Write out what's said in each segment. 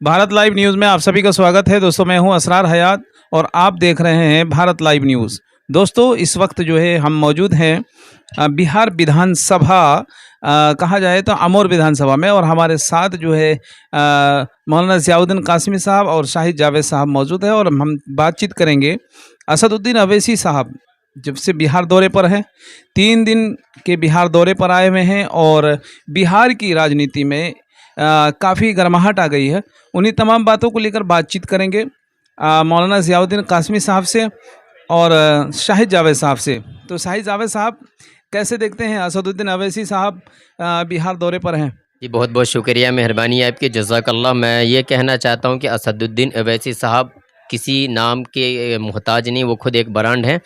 Bharat live news में आप सभी का स्वागत है। दोस्तों, मैं हूं असरार हयात और आप देख रहे हैं भारत लाइव न्यूज़। दोस्तों, इस वक्त जो है हम मौजूद हैं बिहार विधानसभा, कहा जाए तो अमोर विधानसभा में, और हमारे साथ जो है मौलाना ज़ियाउद्दीन कासमी साहब और शाहिद जावेद साहब मौजूद है और हम बातचीत करेंगे। असदुद्दीन अवैसी साहब जब से बिहार दौरे पर हैं, 3 दिन के बिहार दौरे पर आए हुए हैं और बिहार की राजनीति में काफ़ी गर्माहट आ गई है। उन्हीं तमाम बातों को लेकर बातचीत करेंगे मौलाना ज़ियाउद्दीन कासमी साहब से और शाहिद जावेद साहब से। तो शाहिद जावेद साहब, कैसे देखते हैं असदुद्दीन अवैसी साहब बिहार दौरे पर हैं? जी, बहुत बहुत शुक्रिया, मेहरबानी है आपकी, जज़ाकल्लाह। मैं ये कहना चाहता हूँ कि असदुद्दीन अवैसी साहब किसी नाम के मोहताज नहीं, वो खुद एक ब्रांड हैं।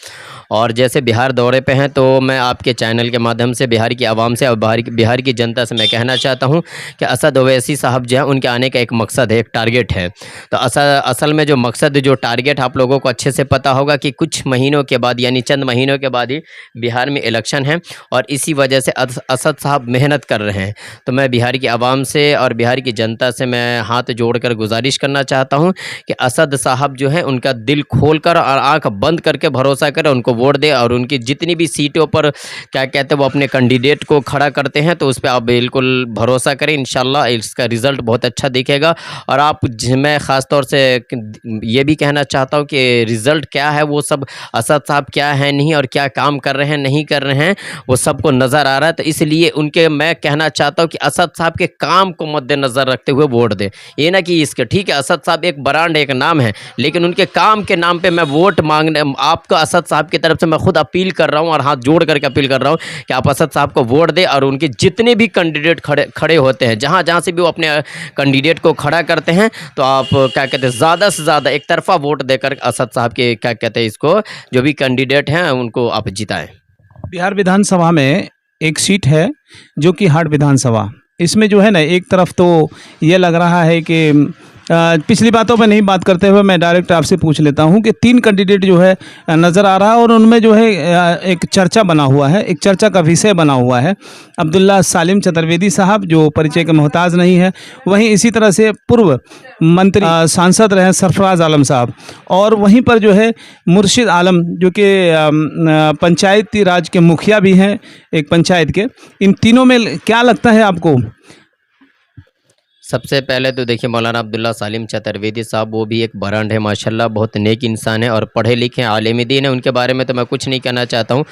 और जैसे बिहार दौरे पे हैं, तो मैं आपके चैनल के माध्यम से बिहार की आवाम से और बिहार की जनता से मैं कहना चाहता हूँ कि असद ओवैसी साहब जो है, उनके आने का एक मकसद है, एक टारगेट है। तो असल में जो मकसद, जो टारगेट आप लोगों को अच्छे से पता होगा कि कुछ महीनों के बाद, यानी चंद महीनों के बाद ही बिहार में इलेक्शन है और इसी वजह से असद साहब मेहनत कर रहे हैं। तो मैं बिहार की आवाम से और बिहार की जनता से मैं हाथ जोड़कर गुजारिश करना चाहता हूँ कि असद साहब जो है, उनका दिल खोलकर और आंख बंद करके भरोसा करें, उनको वोट दें और उनकी जितनी भी सीटों पर क्या कहते हैं वो अपने कैंडिडेट को खड़ा करते हैं, तो उस पर आप बिल्कुल भरोसा करें। इंशाल्लाह इसका रिज़ल्ट बहुत अच्छा दिखेगा। और मैं ख़ास तौर से ये भी कहना चाहता हूँ कि रिज़ल्ट क्या है, वो सब असद साहब क्या है नहीं और क्या काम कर रहे हैं नहीं कर रहे हैं, वो सबको नज़र आ रहा है। तो इसलिए उनके मैं कहना चाहता हूँ कि असद साहब के काम को मद्देनज़र रखते हुए वोट दें। ये ना कि इसके, ठीक है, असद साहब एक ब्रांड, एक नाम है, लेकिन उनके काम के नाम पे मैं वोट मांगने आपको असद साहब की तरफ से मैं खुद अपील कर रहा हूं और हाथ जोड़ करके अपील कर रहा हूं कि आप असद साहब को वोट दें और उनके जितने भी कैंडिडेट खड़े होते हैं, जहां से भी वो अपने कैंडिडेट को खड़ा करते हैं, तो आप क्या कहते हैं ज़्यादा से ज़्यादा एक तरफा वोट देकर असद साहब के क्या कहते हैं इसको, जो भी कैंडिडेट हैं उनको आप जिताएँ। बिहार विधानसभा में एक सीट है जो कि हाट विधानसभा। इसमें जो है ना, एक तरफ तो ये लग रहा है कि पिछली बातों पे नहीं बात करते हुए मैं डायरेक्ट आपसे पूछ लेता हूं कि 3 कैंडिडेट जो है नज़र आ रहा है और उनमें जो है एक चर्चा बना हुआ है, एक चर्चा का विषय बना हुआ है। अब्दुल्ला सालिम चतुर्वेदी साहब जो परिचय के मोहताज नहीं है, वहीं इसी तरह से पूर्व मंत्री सांसद रहे सरफराज आलम साहब, और वहीं पर जो है मुर्शिद आलम जो कि पंचायती राज के मुखिया भी हैं एक पंचायत के। इन तीनों में क्या लगता है आपको? सबसे पहले तो देखिए, मौलाना अब्दुल्ला सालिम चतुर्वेदी साहब, वो भी एक ब्रांड है माशाल्लाह, बहुत नेक इंसान है और पढ़े लिखे आलिम दीन है। उनके बारे में तो मैं कुछ नहीं कहना चाहता हूँ।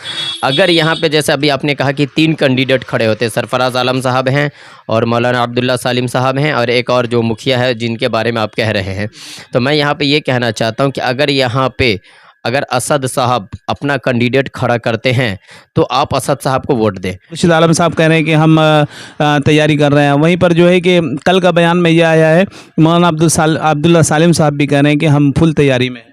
अगर यहाँ पे जैसे अभी आपने कहा कि 3 कैंडिडेट खड़े होते हैं, सरफराज आलम साहब हैं और मौलाना अब्दुल्ला सालिम साहब हैं और एक और जो मुखिया है जिनके बारे में आप कह रहे हैं, तो मैं यहाँ पर ये कहना चाहता हूँ कि अगर असद साहब अपना कैंडिडेट खड़ा करते हैं, तो आप असद साहब को वोट दें। मुर्शिद आलम साहब कह रहे हैं कि हम तैयारी कर रहे हैं। वहीं पर जो है कि कल का बयान में यह आया है, मौलाना अब्दुल्ला सालिम साहब भी कह रहे हैं कि हम फुल तैयारी में हैं।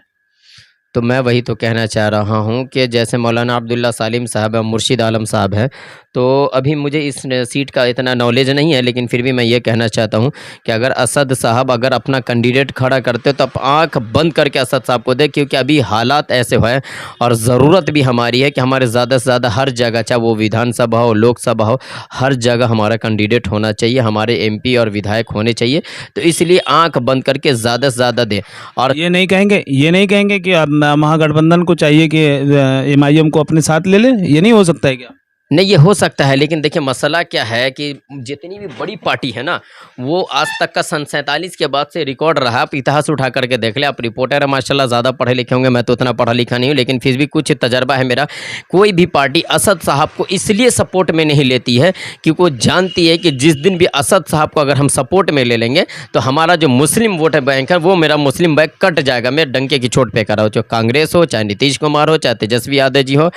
तो मैं वही तो कहना चाह रहा हूँ कि जैसे मौलाना अब्दुल्ला सालिम साहब है, मुर्शिद आलम साहब है, तो अभी मुझे इस सीट का इतना नॉलेज नहीं है, लेकिन फिर भी मैं ये कहना चाहता हूँ कि अगर असद साहब अगर अपना कैंडिडेट खड़ा करते तो आप आँख बंद करके असद साहब को दें, क्योंकि अभी हालात ऐसे हैं और ज़रूरत भी हमारी है कि हमारे ज़्यादा से ज़्यादा हर जगह, चाहे वो विधानसभा हो, लोकसभा हो, हर जगह हमारा कैंडिडेट होना चाहिए, हमारे MP और विधायक होने चाहिए। तो इसलिए आँख बंद करके ज़्यादा से ज़्यादा दें। और ये नहीं कहेंगे कि अब महागठबंधन को चाहिए कि MIM को अपने साथ ले ले? ये नहीं हो सकता है क्या? नहीं, ये हो सकता है, लेकिन देखिए मसला क्या है कि जितनी भी बड़ी पार्टी है ना, वो आज तक का सन 47 के बाद से रिकॉर्ड रहा। आप इतिहास उठा करके देख ले, आप रिपोर्टर है माशाल्लाह, ज़्यादा पढ़े लिखे होंगे, मैं तो उतना पढ़ा लिखा नहीं हूँ, लेकिन फिर भी कुछ तजर्बा है मेरा। कोई भी पार्टी असद साहब को इसलिए सपोर्ट में नहीं लेती है क्योंकि वो जानती है कि जिस दिन भी असद साहब को अगर हम सपोर्ट में ले लेंगे, तो हमारा जो मुस्लिम वोट बैंक है, वो मेरा मुस्लिम बैंक कट जाएगा। मैं डंके की चोट पे कर रहा हूँ, चाहे कांग्रेस हो, चाहे नीतीश कुमार हो, चाहे तेजस्वी यादव जी हो,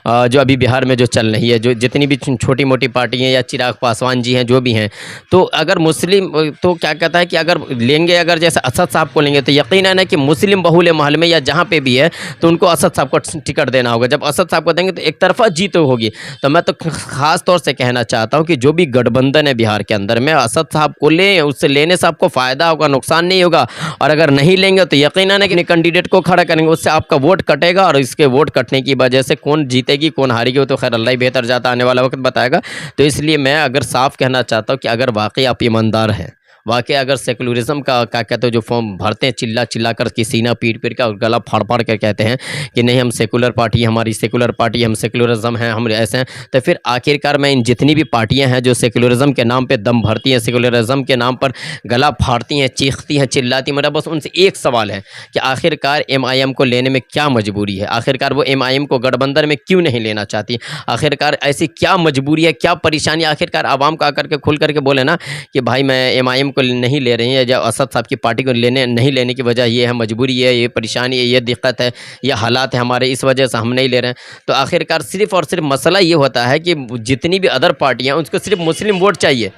जो अभी बिहार में जो चल रही है, जो जितनी भी छोटी मोटी पार्टी हैं, या चिराग पासवान जी हैं, जो भी हैं, तो अगर मुस्लिम, तो क्या कहता है कि अगर लेंगे, अगर जैसे असद साहब को लेंगे, तो यकीनन है कि मुस्लिम बहुल महल में या जहाँ पे भी है, तो उनको असद साहब को टिकट देना होगा। जब असद साहब को देंगे तो एक तरफा जीत होगी। तो मैं तो ख़ास तौर से कहना चाहता हूँ कि जो भी गठबंधन है बिहार के अंदर में, असद साहब को लें, उससे लेने से आपको फ़ायदा होगा, नुकसान नहीं होगा। और अगर नहीं लेंगे तो यकीनन है कि कैंडिडेट को खड़ा करेंगे, उससे आपका वोट कटेगा और इसके वोट कटने की वजह से कौन जीतेगी कौन हारेगी, वो तो खैर अल्लाह ही बेहतर जाता, आने वाला वक्त बताएगा। तो इसलिए मैं अगर साफ कहना चाहता हूँ कि अगर वाकई आप ईमानदार हैं, वाकई अगर सेकुलरिज्म का क्या कहते हैं जो फॉर्म भरते हैं चिल्ला चिल्ला कर के सीना पीट पीट कर और गला फाड़ फाड़ कर कहते हैं कि नहीं हम सेकुलर पार्टी, हमारी सेकुलर पार्टी, हम सेकुलरिज्म हैं, हम ऐसे हैं, तो फिर आखिरकार मैं इन जितनी भी पार्टियां हैं जो सेकुलरिज्म के नाम पे दम भरती हैं, सेकुलरिज्म के नाम पर गला फाड़ती हैं, चीखती हैं, चिल्लाती, मेरा बस उनसे एक सवाल है कि आखिरकार एमआईएम को लेने में क्या मजबूरी है, आखिरकार वो एमआईएम को गठबंधन में क्यों नहीं लेना चाहती, आखिरकार ऐसी क्या मजबूरी है, क्या परेशानी, आखिरकार आवाम को आकर के खुल करके बोले ना कि भाई मैं एमआईएम को नहीं ले रही है या असद साहब की पार्टी को नहीं लेने की वजह ये है, मजबूरी है, ये परेशानी है, ये दिक्कत है, ये हालात है हमारे, इस वजह से हम नहीं ले रहे हैं। तो आखिरकार सिर्फ़ और सिर्फ मसला ये होता है कि जितनी भी अदर पार्टियाँ हैं उसको सिर्फ मुस्लिम वोट चाहिए,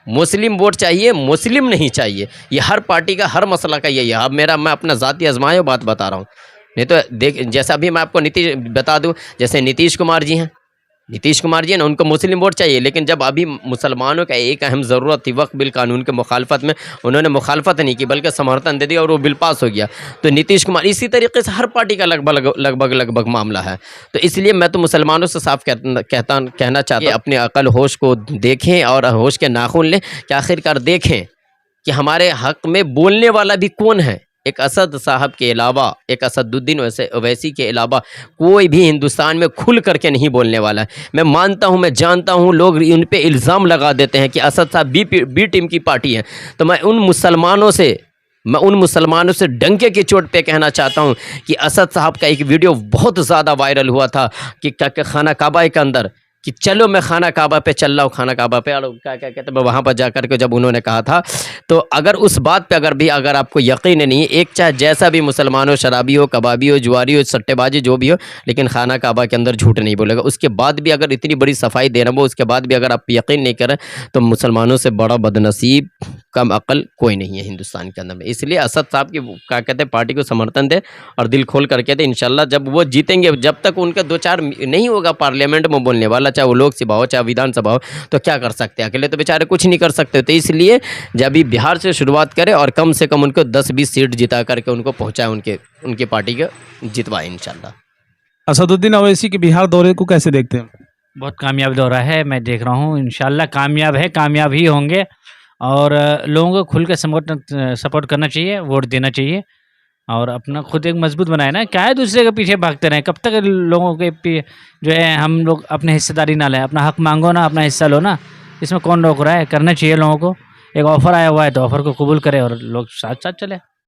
मुस्लिम वोट चाहिए, मुस्लिम नहीं चाहिए। ये हर पार्टी का हर मसला का यही है। अब मैं अपना ज़ाती आजमाया बात बता रहा हूँ, नहीं तो देख जैसा अभी मैं आपको नीतीश बता दूं, जैसे नीतीश कुमार जी हैं, नीतीश कुमार जी ना उनको मुस्लिम वोट चाहिए, लेकिन जब अभी मुसलमानों का एक अहम ज़रूरत थी वक्फ बिल कानून के मुखालफत में, उन्होंने मुखालफत नहीं की बल्कि समर्थन दे दिया और वो बिल पास हो गया। तो नीतीश कुमार इसी तरीके से हर पार्टी का लगभग मामला है। तो इसलिए मैं तो मुसलमानों से साफ कहना चाहता हूँ कि अपने अकल होश को देखें और होश के नाखून लें कि आखिरकार देखें कि हमारे हक़ में बोलने वाला भी कौन है। एक असद साहब के अलावा, एक असदुद्दीन ओवैसी के अलावा कोई भी हिंदुस्तान में खुल करके नहीं बोलने वाला है। मैं मानता हूं, मैं जानता हूं लोग उन पे इल्ज़ाम लगा देते हैं कि असद साहब बी टीम की पार्टी है। तो मैं उन मुसलमानों से डंके की चोट पे कहना चाहता हूं कि असद साहब का एक वीडियो बहुत ज़्यादा वायरल हुआ था कि खाना काबा के अंदर कि चलो मैं खाना काबा पे चल रहा हूँ, खाना काबा पे क्या क्या कहते हैं, वहाँ पर जा कर के जब उन्होंने कहा था, तो अगर उस बात पे अगर आपको यकीन नहीं, एक चाहे जैसा भी मुसलमान हो, शराबी हो, कबाबी हो, जुआरी हो, सट्टेबाजी जो भी हो, लेकिन खाना काबा के अंदर झूठ नहीं बोलेगा। उसके बाद भी अगर इतनी बड़ी सफाई दे रहा हो, उसके बाद भी अगर आप यकीन नहीं करें तो मुसलमानों से बड़ा बदनसीब, कम अकल कोई नहीं है हिंदुस्तान के अंदर में। इसलिए असद साहब की क्या कहते हैं पार्टी को समर्थन दे और दिल खोल करके दे। इंशाल्लाह जब वो जीतेंगे, जब तक उनका 2-4 नहीं होगा पार्लियामेंट में बोलने वाला, चाहे वो लोकसभा हो चाहे विधानसभा हो, तो क्या कर सकते हैं, अकेले तो बेचारे कुछ नहीं कर सकते। तो इसलिए जब भी बिहार से शुरुआत करें और कम से कम उनको 10-20 सीट जिता करके उनको पहुँचाए, उनके पार्टी को जितवाए इंशाल्लाह। असदुद्दीन ओवैसी के बिहार दौरे को कैसे देखते हैं? बहुत कामयाब दौरा है, मैं देख रहा हूँ इंशाल्लाह कामयाब है, कामयाब ही होंगे। और लोगों को खुल के सपोर्ट करना चाहिए, वोट देना चाहिए और अपना खुद एक मजबूत बनाए ना। क्या है दूसरे के पीछे भागते रहें, कब तक लोगों के जो है हम लोग अपने हिस्सेदारी ना लें, अपना हक मांगो ना, अपना हिस्सा लो ना, इसमें कौन रोक रहा है। करना चाहिए लोगों को। एक ऑफ़र आया हुआ है तो ऑफ़र को कबूल करें और लोग साथ साथ चले।